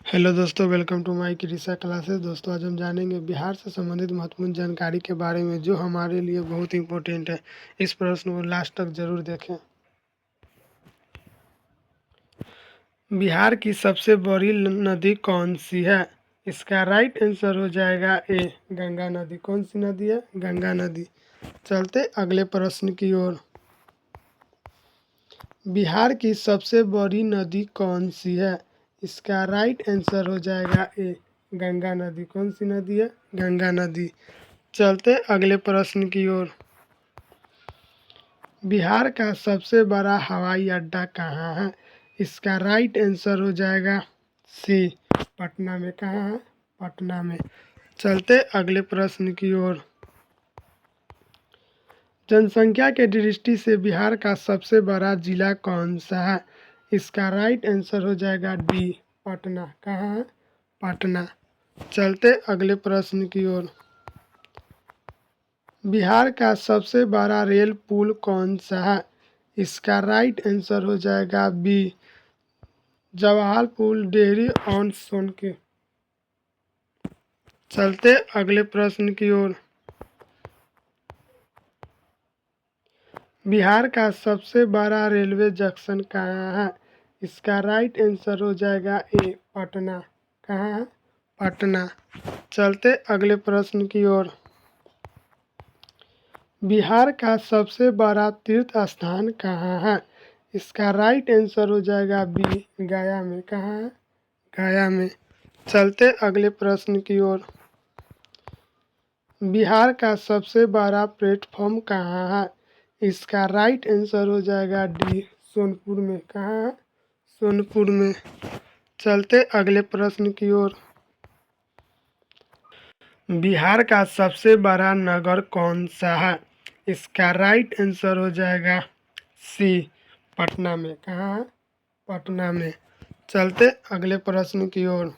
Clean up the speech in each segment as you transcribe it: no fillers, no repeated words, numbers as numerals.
Hello दोस्तों, welcome to my Krisha classes. दोस्तों, आज हम जानेंगे बिहार से संबंधित महत्वपूर्ण जानकारी के बारे में जो हमारे लिए बहुत इंपॉर्टेंट है। इस प्रश्न को लास्ट तक जरूर देखें। बिहार की सबसे बड़ी नदी कौन सी है? इसका राइट आंसर हो जाएगा ए, गंगा नदी। कौन सी नदी है? गंगा नदी। चलते अगले प्रश्न की ओर। बिहार की सबसे बड़ी नदी कौन सी है? इसका राइट आंसर हो जाएगा ए, गंगा नदी। कौन सी नदी है? गंगा नदी। चलते अगले प्रश्न की ओर। बिहार का सबसे बड़ा हवाई अड्डा कहाँ है? इसका राइट आंसर हो जाएगा सी, पटना में। कहाँ है? पटना में। चलते अगले प्रश्न की ओर। जनसंख्या के दृष्टि से बिहार का सबसे बड़ा जिला कौन सा है? इसका राइट आंसर हो जाएगा डी, पटना। कहाँ है? पटना। चलते अगले प्रश्न की ओर। बिहार का सबसे बड़ा रेल पुल कौन सा है? इसका राइट आंसर हो जाएगा बी, जवाहर पुल डेहरी ऑन सोन के। चलते अगले प्रश्न की ओर। बिहार का सबसे बड़ा रेलवे जंक्शन कहाँ है? इसका राइट आंसर हो जाएगा ए, पटना। कहाँ है? पटना। चलते अगले प्रश्न की ओर। बिहार का सबसे बड़ा तीर्थ स्थान कहाँ है? इसका राइट आंसर हो जाएगा बी, गया में। कहाँ है? गया में। चलते अगले प्रश्न की ओर। बिहार का सबसे बड़ा प्लेटफॉर्म कहाँ है? इसका राइट आंसर हो जाएगा डी, सोनपुर में। कहाँ है? सोनपुर में। चलते अगले प्रश्न की ओर। बिहार का सबसे बड़ा नगर कौन सा है? इसका राइट आंसर हो जाएगा सी, पटना में। कहाँ है? पटना में। चलते अगले प्रश्न की ओर।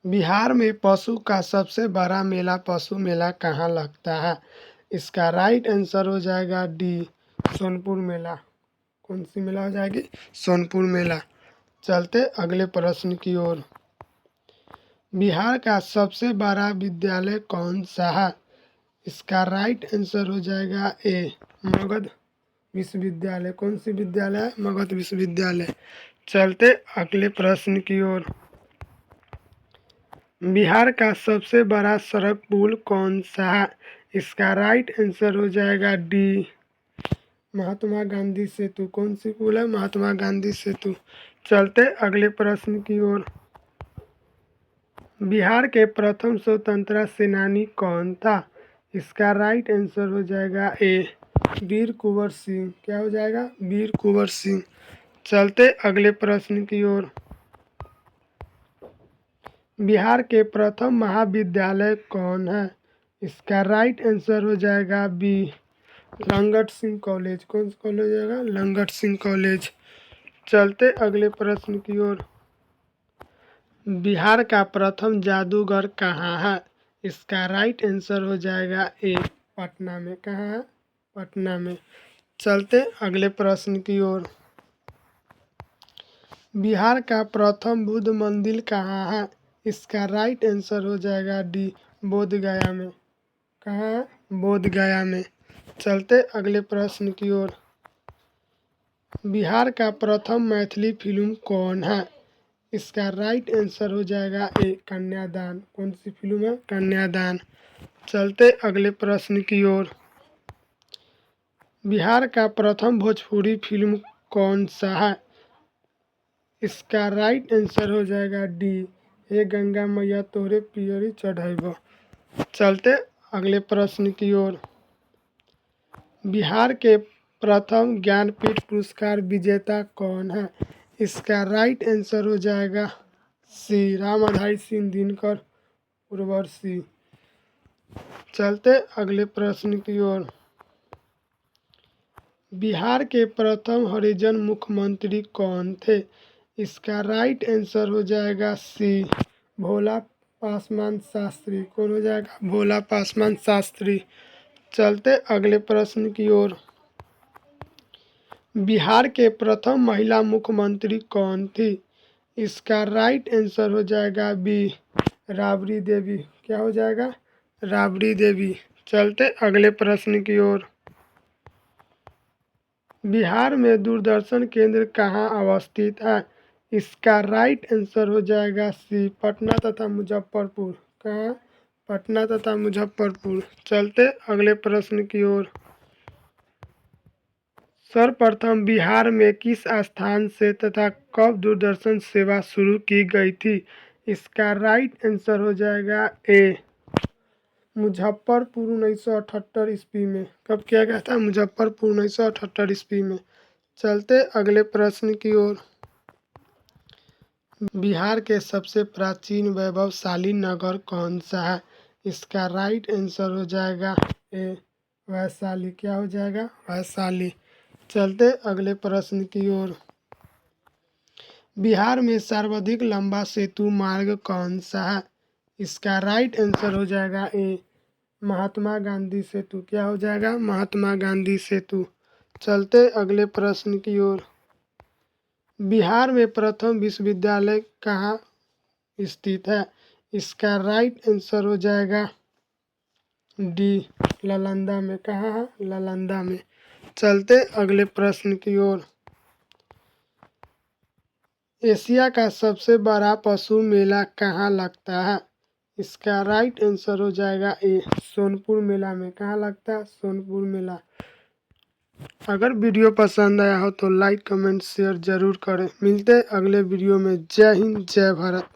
बिहार में पशु का सबसे बड़ा मेला पशु मेला कहाँ लगता है? इसका राइट आंसर हो जाएगा डी, सोनपुर मेला। कौन सी मेला हो जाएगी? सोनपुर मेला। चलते अगले प्रश्न की ओर। बिहार का सबसे बड़ा विद्यालय कौन सा है? इसका राइट आंसर हो जाएगा ए, मगध विश्वविद्यालय। कौन सी विद्यालय है? मगध विश्वविद्यालय। चलते अगले प्रश्न की ओर। बिहार का सबसे बड़ा सड़क पुल कौन सा है? इसका राइट आंसर हो जाएगा डी, महात्मा गांधी सेतु। कौन सी पुल है? महात्मा गांधी सेतु। चलते अगले प्रश्न की ओर। बिहार के प्रथम स्वतंत्रता सेनानी कौन था? इसका राइट आंसर हो जाएगा ए, वीर कुंवर सिंह। क्या हो जाएगा? वीर कुंवर सिंह। चलते अगले प्रश्न की ओर। बिहार के प्रथम महाविद्यालय कौन है? इसका राइट आंसर हो जाएगा बी, लंगट सिंह कॉलेज। कौन सा कॉलेज होगा? लंगट सिंह कॉलेज। चलते अगले प्रश्न की ओर। बिहार का प्रथम जादूगर कहाँ है? इसका राइट आंसर हो जाएगा ए, पटना में। कहाँ है? पटना में। चलते अगले प्रश्न की ओर। बिहार का प्रथम बुद्ध मंदिर कहाँ है? इसका राइट आंसर हो जाएगा डी, बोध गया में। कहाँ है? बोध गया में। चलते अगले प्रश्न की ओर। बिहार का प्रथम मैथिली फिल्म कौन है? इसका राइट आंसर हो जाएगा ए, कन्यादान। कौन सी फिल्म है? कन्यादान। चलते अगले प्रश्न की ओर। बिहार का प्रथम भोजपुरी फिल्म कौन सा है? इसका राइट आंसर हो जाएगा डी, हे गंगा मैया तोरे पियरी चढ़ैबो। चलते अगले प्रश्न की ओर। बिहार के प्रथम ज्ञानपीठ पुरस्कार विजेता कौन है? इसका राइट आंसर हो जाएगा सी, रामधारी सिंह दिनकर उर्वशी। चलते अगले प्रश्न की ओर। बिहार के प्रथम हरिजन मुख्यमंत्री कौन थे? इसका राइट आंसर हो जाएगा सी, भोला पासवान शास्त्री। कौन हो जाएगा? भोला पासवान शास्त्री। चलते अगले प्रश्न की ओर। बिहार के प्रथम महिला मुख्यमंत्री कौन थी? इसका राइट आंसर हो जाएगा बी, राबड़ी देवी। क्या हो जाएगा? राबड़ी देवी। चलते अगले प्रश्न की ओर। बिहार में दूरदर्शन केंद्र कहाँ अवस्थित है? इसका राइट आंसर हो जाएगा सी, पटना तथा मुजफ्फरपुर। कहाँ? पटना तथा मुजफ्फरपुर। चलते अगले प्रश्न की ओर। सर्वप्रथम बिहार में किस स्थान से तथा कब दूरदर्शन सेवा शुरू की गई थी? इसका राइट आंसर हो जाएगा ए, मुजफ्फरपुर 1978 ईस्वी में। कब किया गया था? मुजफ्फरपुर 1978 ईस्वी में। चलते अगले प्रश्न की ओर। बिहार के सबसे प्राचीन वैभवशाली नगर कौन सा है? इसका राइट आंसर हो जाएगा ए, वैशाली। क्या हो जाएगा? वैशाली। चलते अगले प्रश्न की ओर। बिहार में सर्वाधिक लंबा सेतु मार्ग कौन सा है? इसका राइट आंसर हो जाएगा ए, महात्मा गांधी सेतु। क्या हो जाएगा? महात्मा गांधी सेतु। चलते अगले प्रश्न की ओर। बिहार में प्रथम विश्वविद्यालय कहाँ स्थित है? इसका राइट आंसर हो जाएगा डी, नालंदा में। कहाँ है? नालंदा में। चलते अगले प्रश्न की ओर। एशिया का सबसे बड़ा पशु मेला कहाँ लगता है? इसका राइट आंसर हो जाएगा ए, सोनपुर मेला में। कहाँ लगता है? सोनपुर मेला। अगर वीडियो पसंद आया हो तो लाइक कमेंट शेयर ज़रूर करें। मिलते हैं अगले वीडियो में। जय हिंद, जय भारत।